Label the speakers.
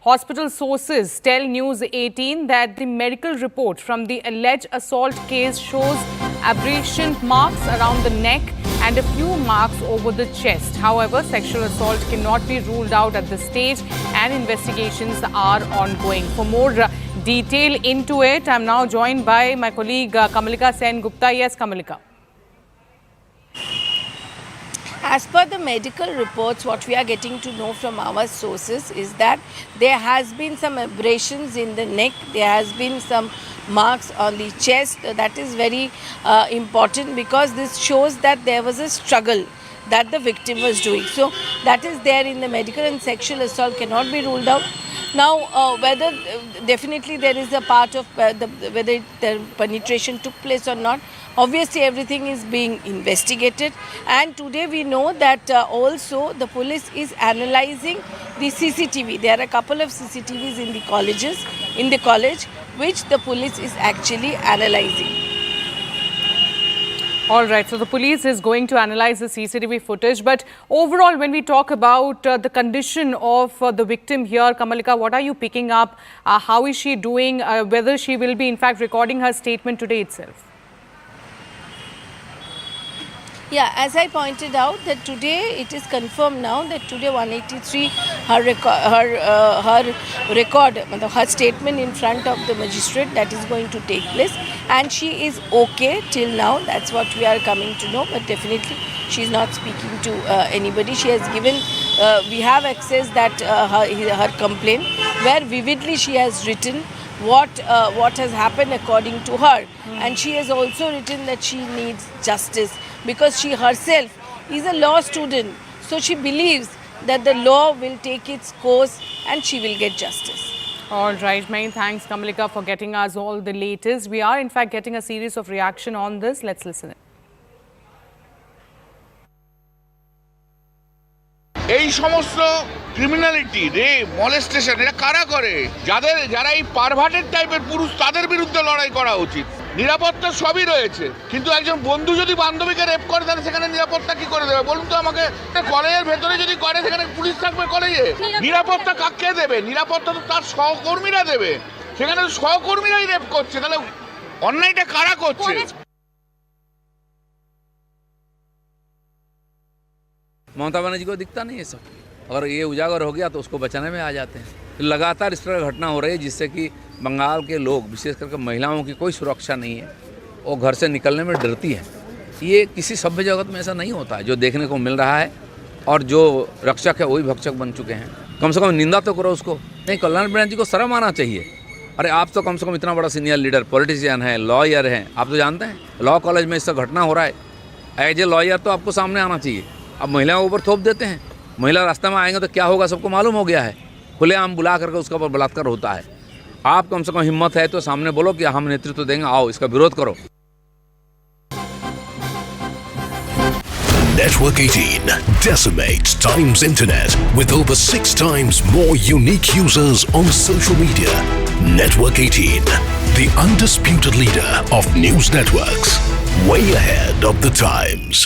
Speaker 1: Hospital sources tell News 18 that the medical report from the alleged assault case shows abrasion marks around the neck and a few marks over the chest. However, sexual assault cannot be ruled out at this stage and investigations are ongoing. For more detail into it, I'm now joined by my colleague Kamalika Sen Gupta. Yes, Kamalika.
Speaker 2: As per the medical reports, what we are getting to know from our sources is that there has been some abrasions in the neck, there has been some marks on the chest. That is very important because this shows that there was a struggle that the victim was doing. So that is there in the medical, and sexual assault cannot be ruled out. Now, whether definitely there is a part of whether the penetration took place or not, obviously everything is being investigated. And today we know that also the police is analyzing the CCTV. There are a couple of CCTVs in the college, which the police is actually analyzing.
Speaker 1: All right, so the police is going to analyze the CCTV footage. But overall, when we talk about the condition of the victim here, Kamalika, what are you picking up? How is she doing? Whether she will be, in fact, recording her statement today itself?
Speaker 2: Yeah, as I pointed out that today it is confirmed now that today 183 her statement in front of the magistrate that is going to take place, and she is okay till now. That's what we are coming to know, but definitely she is not speaking to anybody. She has given, we have access that her complaint where vividly she has written what has happened according to her, and she has also written that she needs justice because she herself is a law student, so she believes that the law will take its course and she will get justice.
Speaker 1: All right, many thanks, Kamalika, for getting us all the latest. We are in fact getting a series of reaction on this. Let's listen.
Speaker 3: এই সমস্ত criminality rape molestation এটা কারা করে? যারা এই perverted টাইপের পুরুষ, তাদের বিরুদ্ধে লড়াই করা উচিত। নিরাপত্তা সবই রয়েছে, কিন্তু একজন বন্ধু যদি বান্ধবীকে রেপ করে তাহলে সেখানে নিরাপত্তা কি করে দেবে বলুন তো আমাকে? কলেজের ভেতরে যদি করে সেখানে পুলিশ থাকবে কলেজে? নিরাপত্তা কাকে দেবে? নিরাপত্তা তো তার সহকর্মীরা দেবে। সেখানে সহকর্মীরাই রেপ করছে, তাহলে অন্যায়টা কারা করছে?
Speaker 4: ममता बनर्जी को दिखता नहीं है सब, अगर ये उजागर हो गया तो उसको बचाने में आ जाते हैं। लगातार इस तरह घटना हो रही है जिससे कि बंगाल के लोग, विशेष करके महिलाओं की कोई सुरक्षा नहीं है और घर से निकलने में डरती है। ये किसी सभ्य जगत में ऐसा नहीं होता है जो देखने को मिल रहा है, और जो रक्षक है वही भक्षक बन चुके हैं। कम से कम निंदा तो करो उसको। नहीं, कल्याण बनर्जी को शर्म आना चाहिए। अरे आप तो कम से कम इतना बड़ा सीनियर लीडर, पॉलिटिशियन है, लॉयर हैं, आप तो जानते हैं लॉ कॉलेज में इससे घटना हो रहा है। एज ए लॉयर तो आपको सामने आना चाहिए। अब महिलाओं के ऊपर थोप देते हैं। महिला रास्ते में आएंगे तो क्या होगा सबको मालूम हो गया है। खुलेआम बुला करके उसके ऊपर बलात्कार होता है। आप कम से कम हिम्मत है तो सामने बोलो कि हम नेतृत्व देंगे, आओ इसका विरोध करो।
Speaker 5: Network 18 decimates Times Internet with over 6 times more unique users on social media. Network 18, the undisputed leader of news networks, way ahead of the times.